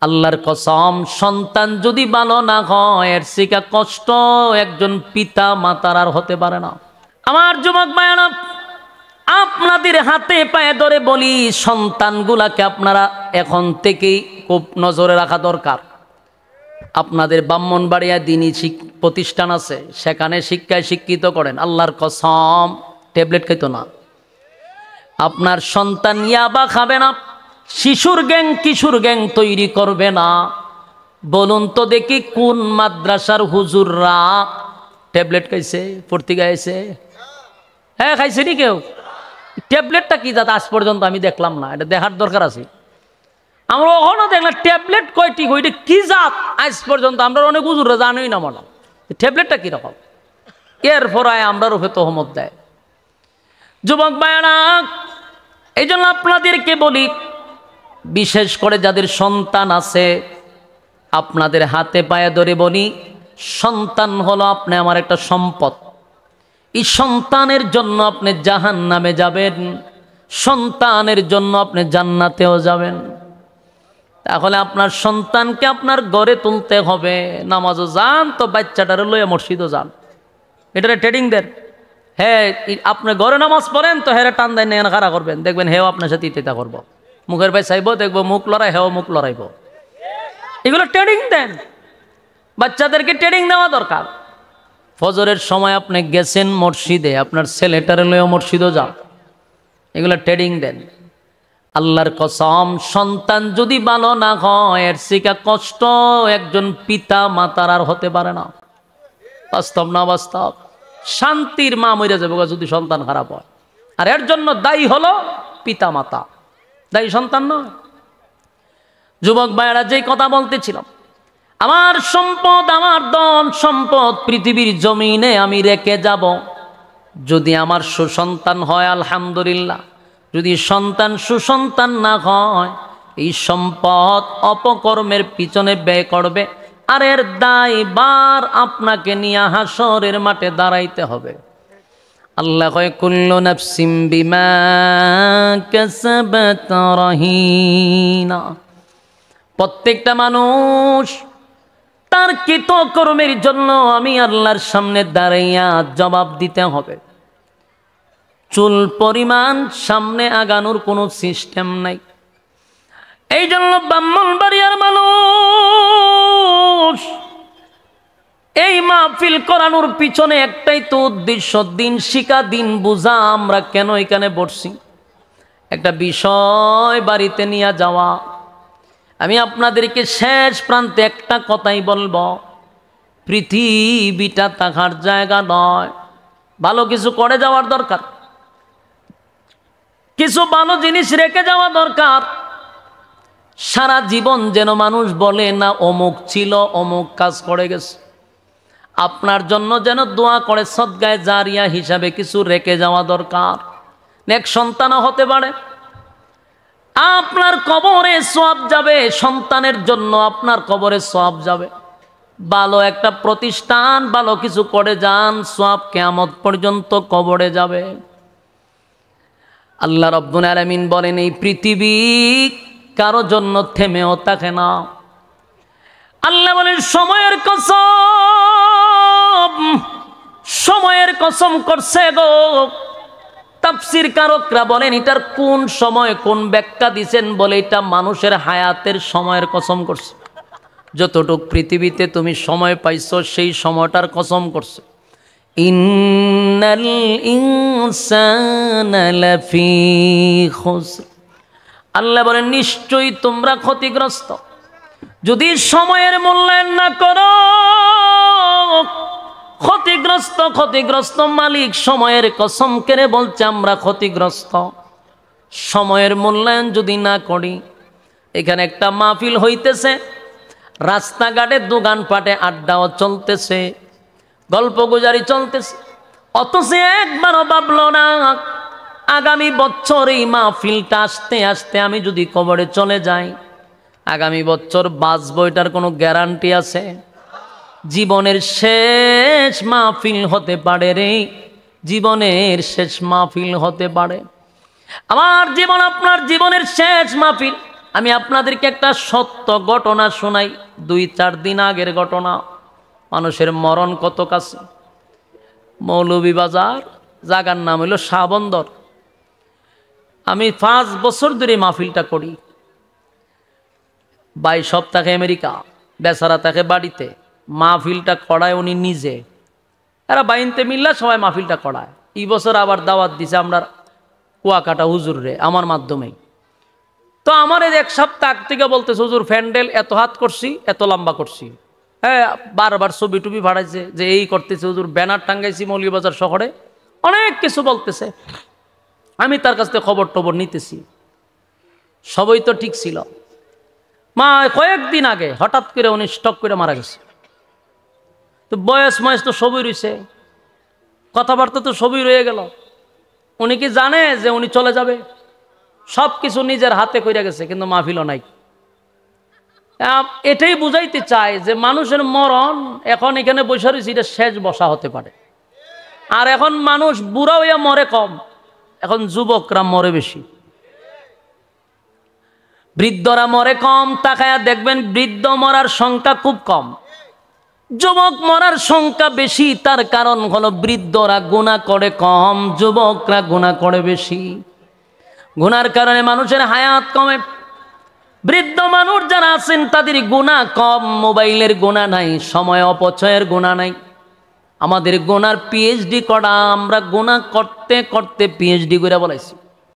আল্লাহর কসম, সন্তান যদি ভালো না হয় এর থেকে কষ্ট একজন পিতা মাতার আর হতে পারে না। আমার যুবক ভাইয়েরা, আপনাদের হাতে পায়ে ধরে বলি, সন্তানগুলাকে আপনারা এখন থেকেই খুব নজরে রাখা দরকার। আপনাদের ব্রাহ্মণবাড়িয়া দ্বীনি প্রতিষ্ঠান আছে, সেখানে শিক্ষায় শিক্ষিত করেন। আল্লাহর কসম, ট্যাবলেট খাইতো না। আপনার সন্তান ইয়াবা খাবে না, শিশুর গ্যাং কিশোর গ্যাং তৈরি করবে না। বলুন তো দেখি, কোন মাদ্রাসার হুজুররা ট্যাবলেট খাইছে, পড়তে গাইছে? হ্যাঁ, খাইছে নি কেউ? ট্যাবলেটটা কি জাত আজ পর্যন্ত আমি দেখলাম না, এটা দেখার দরকার আছে। আমরা ওখানে দেখলাম ট্যাবলেট কয়টি, ওইটা কি জাত আজ পর্যন্ত আমরা অনেক হুজুররা জানোই না মনে। ট্যাবলেটটা কিরকম, এরপর আমরা রূপে তহমত দেয়। যুবক ভাইয়েরা, এই জন্য আপনাদেরকে বলি, বিশেষ করে যাদের সন্তান আছে, আপনাদের হাতে পায়ে ধরে বলি, সন্তান হলো আপনি আমার একটা সম্পদ। এই সন্তানের জন্য আপনি জাহান্নামে যাবেন, সন্তানের জন্য আপনি জান্নাতেও যাবেন। তাহলে আপনার সন্তানকে আপনার ঘরে তুলতে হবে। নামাজও যান তো বাচ্চাটারে লইয়া মসজিদও যান, এটারে ট্রেডিং দেন। হ্যাঁ, আপনি ঘরে নামাজ পড়েন তো হেরে টান দেন না, খাড়া করবেন, দেখবেন হেও আপনার সাথে ইত্যা করবো, মুখের ভাই চাইব, দেখবো মুখ লড়াই, হেও মুখ লড়াইব। এগুলো ট্রেডিং দেন, বাচ্চাদেরকে ট্রেডিং দেওয়া দরকার। ফজরের সময় আপনি গেছেন মসজিদে, আপনার ছেলেটারে লইয়া মসজিদও যান, এগুলো ট্রেডিং দেন। আল্লাহর কসম, সন্তান যদি ভালো না হয় এর থেকে কষ্ট একজন পিতা মাতার আর হতে পারে না। বাস্তব না বাস্তব? শান্তির মা মরে যাবে যদি সন্তান খারাপ হয়। আর এর জন্য দায়ী হলো পিতা মাতা, দায়ী সন্তান নয়। যুবক ভাইয়েরা, যেই কথা বলতেছিলাম, আমার সম্পদ, আমার ধন সম্পদ পৃথিবীর জমিনে আমি রেখে যাব। যদি আমার সুসন্তান হয় আলহামদুলিল্লাহ, যদি সন্তান সুসন্তান না হয়, এই সম্পদ অপকর্মের পিছনে ব্যয় করবে, আর এর দায়ভার আপনাকে নিয়ে হাসরের মাঠে দাঁড়াইতে হবে। আল্লাহ কয়, কুল্লু নাফসিম বিমা কাসাবাত রাহিনা। প্রত্যেকটা মানুষ তার কৃতকর্মের জন্য আমি আল্লাহর সামনে দাঁড়াইয়া জবাব দিতে হবে। চুল পরিমাণ সামনে আগানোর কোনো সিস্টেম নাই। এই জন্য ব্রাহ্মণবাড়িয়ার মানুষ এই মাহফিল করানোর পিছনে একটাই তো উদ্দেশ্য, দিন শিখা, দিন বুঝা। আমরা কেন এখানে বসছি? একটা বিষয় বাড়িতে নিয়ে যাওয়া। আমি আপনাদেরকে শেষ প্রান্তে একটা কথাই বলবো, পৃথিবীটা থাকার জায়গা নয়। ভালো কিছু করে যাওয়ার দরকার, কিছু ভালো জিনিস রেখে যাওয়া দরকার। সারা জীবন যেন মানুষ বলে না অমুক ছিল, অমুক কাজ করে গেছে। আপনার জন্য যেন দোয়া করে, সদগায়ে জারিয়া হিসাবে কিছু রেখে যাওয়া দরকার। নেক সন্তানও হতে পারে, আপনার কবরে সওয়াব যাবে, সন্তানের জন্য আপনার কবরে সওয়াব যাবে। ভালো একটা প্রতিষ্ঠান, ভালো কিছু করে যান, সওয়াব কিয়ামত পর্যন্ত কবরে যাবে। আল্লাহ রাব্বুল আলামিন বলেন, এই পৃথিবী কারো জন্য থেমেও থাকে না। আল্লাহ বলেন, সময়ের কসম, সময়ের কসম করছে গো। তাফসীর কারকরা বলেন, এটার কোন সময় কোন ব্যাখ্যা দিয়েছেন, বলে এটা মানুষের হায়াতের সময়ের কসম করছে। যতটুক পৃথিবীতে তুমি সময় পাইছো সেই সময়টার কসম করছে। ইন্নাল ইনসানা লাফি খুসর। আল্লাহ বলেন, নিশ্চয়ই তোমরা ক্ষতিগ্রস্ত যদি সময়ের মূল্যায়ন না করো। ক্ষতিগ্রস্ত, ক্ষতিগ্রস্ত। মালিক সময়ের কসম করে বলছে আমরা ক্ষতিগ্রস্ত, সময়ের মূল্যায়ন যদি না করি। এখানে একটা মাহফিল হইতেছে, রাস্তাঘাটে দোকানপাটে আড্ডাও চলতেছে, গল্প গুজারি চলতেছে, অথচ একবারও ভাবলো না আগামী বছর এই মাহফিলটা আসতে আসতে আমি যদি কবরে চলে যাই, আগামী বছর বাঁচবো, এটার কোনো গ্যারান্টি আছে? জীবনের শেষ মাহফিল হতে পারে রে, জীবনের শেষ মাহফিল হতে পারে। আমার জীবন আপনার জীবনের শেষ মাহফিল। আমি আপনাদেরকে একটা সত্য ঘটনা শোনাই, 2-4 দিন আগের ঘটনা। মানুষের মরণ কত কাছে। মৌলভীবাজার, জায়গার নাম হইল শাহবন্দর। আমি 5 বছর ধরে মাহফিলটা করি। 22 সপ্তাহে আমেরিকা, বেচারা থাকে বাড়িতে। মাহফিলটা করায় উনি নিজে, এরা বাইনতে মিল্লা সবাই মাহফিলটা করায়। এই বছর আবার দাওয়াত দিছে আমরা কুয়াকাটা হুজুর রে, আমার মাধ্যমেই। তো আমার এই 1 সপ্তাহ আগ থেকে বলতেছে, হুজুর প্যান্ডেল এত হাত করছি, এত লম্বা করছি। হ্যাঁ, বারবার ছবি টুবি ভাড়াইছে যে এই করতেছে, হুজুর ব্যানার টাঙ্গাইছি মৌলভীবাজার শহরে, অনেক কিছু বলতেছে। আমি তার কাছ থেকে খবর টবর নিতেছি, সবই তো ঠিক ছিল। মা কয়েকদিন আগে হঠাৎ করে উনি স্টক করে মারা গেছে। তো বয়স ময়স তো সবই রয়েছে, কথাবার্তা তো সবই রয়ে গেল। উনি কি জানে যে উনি চলে যাবে? সব কিছু নিজের হাতে কইরা গেছে, কিন্তু মাহফিলও নাই। এটাই বুঝাইতে চায় যে মানুষের মরণ এখন এখানে বসে রয়েছে, এটা শেষ বসা হতে পারে। আর এখন মানুষ বুড়া হইয়া মরে কম, এখন যুবকরা মরে বেশি, বৃদ্ধরা মরে কম। তাকায়া দেখবেন বৃদ্ধ মরার সংখ্যা খুব কম, যুবক মরার সংখ্যা বেশি। তার কারণ হলো বৃদ্ধরা গুনাহ করে কম, যুবকরা গুনাহ করে বেশি। গুনার কারণে মানুষের হায়াত কমে। বৃদ্ধ মানুষ যারা আছেন তাদের গুনাহ কম, মোবাইলের গুনাহ নাই, সময় অপচয়ের গুনাহ নাই। আমাদের গুনার পিএইচডি করা, আমরা গুনাহ করতে করতে পিএইচডি করে বলাইছি।